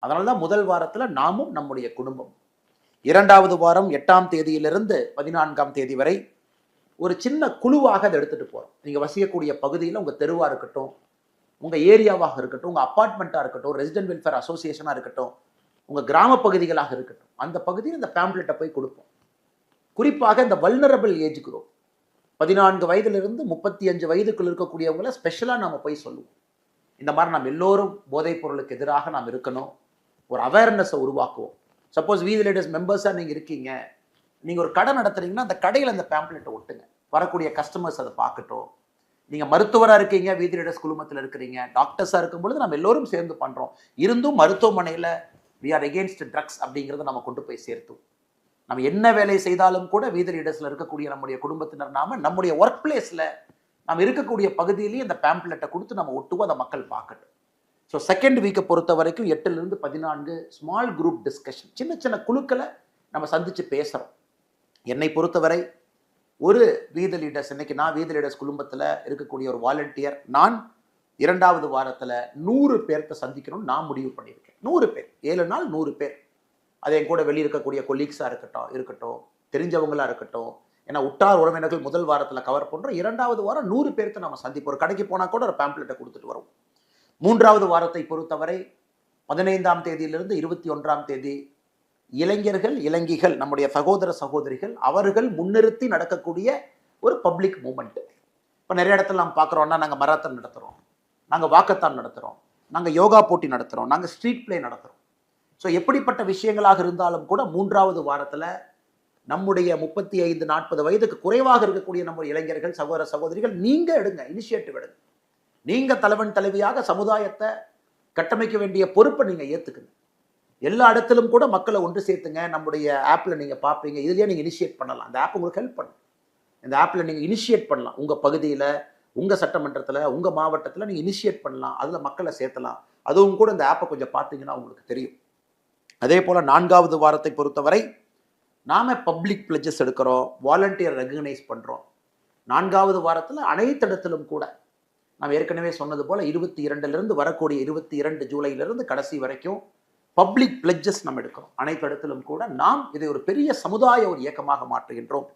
அதனால தான் முதல் வாரத்தில் நாமும் நம்முடைய குடும்பம், 2வது வாரம் 8ஆம் தேதியிலிருந்து 14ஆம் தேதி வரை ஒரு சின்ன குழுவாக அதை எடுத்துட்டு போறோம். நீங்க வசிக்கக்கூடிய பகுதியில் உங்க தெருவா இருக்கட்டும், உங்க ஏரியாவாக இருக்கட்டும், உங்க அபார்ட்மெண்ட்டா இருக்கட்டும், ரெசிடென்ட் வெல்ஃபேர் அசோசியேஷனா இருக்கட்டும், உங்க கிராம பகுதிகளாக இருக்கட்டும், அந்த பகுதியில் இந்த பேம்ப்ளெட்டை போய் கொடுப்போம். குறிப்பாக இந்த வல்னரபிள் ஏஜ் குரூப் 14 வயதிலிருந்து 35 வயதுக்குள் இருக்கக்கூடியவங்களை ஸ்பெஷலாக நம்ம போய் சொல்லுவோம். இந்த மாதிரி நம்ம எல்லோரும் போதைப் பொருளுக்கு எதிராக நாம் இருக்கணும், ஒரு அவேர்னஸை உருவாக்குவோம். சப்போஸ் வீதி லீடர்ஸ் மெம்பர்ஸாக நீங்கள் இருக்கீங்க, நீங்கள் ஒரு கடை நடத்துறீங்கன்னா அந்த கடையில் அந்த பேம்ப்ளெட்டை ஒட்டுங்க, வரக்கூடிய கஸ்டமர்ஸ் அதை பார்க்கட்டும். நீங்கள் மருத்துவராக இருக்கீங்க, வீதி லீடர்ஸ் குழுமத்தில் இருக்கிறீங்க, டாக்டர்ஸாக இருக்கும் பொழுது நம்ம எல்லோரும் சேர்ந்து பண்ணுறோம். இருந்தும் மருத்துவமனையில் வி ஆர் எகெயின்ஸ்ட் ட்ரக்ஸ் அப்படிங்கிறத நம்ம கொண்டு போய் சேர்த்தோம். நம்ம என்ன வேலை செய்தாலும் கூட வீதி லீடர்ஸில் இருக்கக்கூடிய நம்முடைய குடும்பத்தினர் நாம நம்முடைய ஒர்க் பிளேஸில் நம்ம இருக்கக்கூடிய பகுதியிலேயே இந்த பேம்ப்ளெட்டை கொடுத்து நம்ம ஒட்டுவோம், அதை மக்கள் பார்க்கட்டும். ஸோ செகண்ட் வீக்கை பொறுத்த வரைக்கும் 8லிருந்து 14 ஸ்மால் குரூப் டிஸ்கஷன், சின்ன சின்ன குழுக்களை நம்ம சந்தித்து பேசுகிறோம். என்னை பொறுத்தவரை ஒரு வீதி லீடர்ஸ், இன்னைக்கு நான் வீதி லீடர்ஸ் குடும்பத்தில் இருக்கக்கூடிய ஒரு வாலண்டியர், நான் 2வது வாரத்தில் 100 பேர்த்த சந்திக்கணும்னு நான் முடிவு பண்ணியிருக்கேன். 100 பேர், 7 நாள் 100 பேர். அது என் கூட வெளியே இருக்கக்கூடிய கொலீக்ஸாக இருக்கட்டும், தெரிஞ்சவங்களாக இருக்கட்டும். ஏன்னா உற்றார் உறவினர்கள் முதல் வாரத்தில் கவர் பண்ணுறோம், 2வது வாரம் 100 பேர்த்த நம்ம சந்திப்போம். ஒரு கடைக்கு போனால் கூட ஒரு பேம்ப்ளெட்டை கொடுத்துட்டு வரும். 3வது வாரத்தை பொறுத்தவரை 15ஆம் தேதியிலிருந்து 21ஆம் தேதி இளைஞர்கள், இளைஞிகள், நம்முடைய சகோதர சகோதரிகள், அவர்கள் முன்னிறுத்தி நடக்கக்கூடிய ஒரு பப்ளிக் மூமெண்ட். இப்போ நிறைய இடத்துல நம்ம பார்க்குறோம்னா, நாங்கள் மராத்தான் நடத்துகிறோம், நாங்கள் வாக்கத்தான் நடத்துகிறோம், நாங்கள் யோகா போட்டி நடத்துகிறோம், நாங்கள் ஸ்ட்ரீட் பிளே நடத்துகிறோம். ஸோ எப்படிப்பட்ட விஷயங்களாக இருந்தாலும் கூட 3வது வாரத்தில் நம்முடைய 35-40 வயதுக்கு குறைவாக இருக்கக்கூடிய நம்முடைய இளைஞர்கள், சகோதர சகோதரிகள், நீங்கள் எடுங்க, இனிஷியேட்டிவ் எடுங்க. நீங்கள் தலைவன் தலைவியாக சமுதாயத்தை கட்டமைக்க வேண்டிய பொறுப்பை நீங்கள் ஏற்றுக்குங்க. எல்லா இடத்திலும் கூட மக்களை ஒன்று சேர்த்துங்க. நம்முடைய ஆப்பில் நீங்கள் பார்ப்பீங்க, இதுலேயே நீங்கள் இனிஷியேட் பண்ணலாம். அந்த ஆப் உங்களுக்கு ஹெல்ப் பண்ணும். இந்த ஆப்பில் நீங்கள் இனிஷியேட் பண்ணலாம். உங்கள் பகுதியில், உங்கள் சட்டமன்றத்தில், உங்கள் மாவட்டத்தில் நீங்கள் இனிஷியேட் பண்ணலாம். அதில் மக்களை சேர்த்தலாம். அதுவும் கூட இந்த ஆப்பை கொஞ்சம் பார்த்தீங்கன்னா உங்களுக்கு தெரியும். அதே போல் 4வது வாரத்தை பொறுத்தவரை நாம் பப்ளிக் பிளட்ஜஸ் எடுக்கிறோம், வாலண்டியர் ரெகக்னைஸ் பண்ணுறோம். 4வது வாரத்தில் அனைத்து இடத்திலும் கூட நாம் ஏற்கனவே சொன்னது போல் 22லிருந்து வரக்கூடிய 22 ஜூலையிலிருந்து கடைசி வரைக்கும் பப்ளிக் பிளட்ஜஸ் நம்ம எடுக்கிறோம். அனைத்து இடத்திலும் கூட நாம் இதை ஒரு பெரிய சமுதாய ஒரு இயக்கமாக மாற்றுகின்றோம்.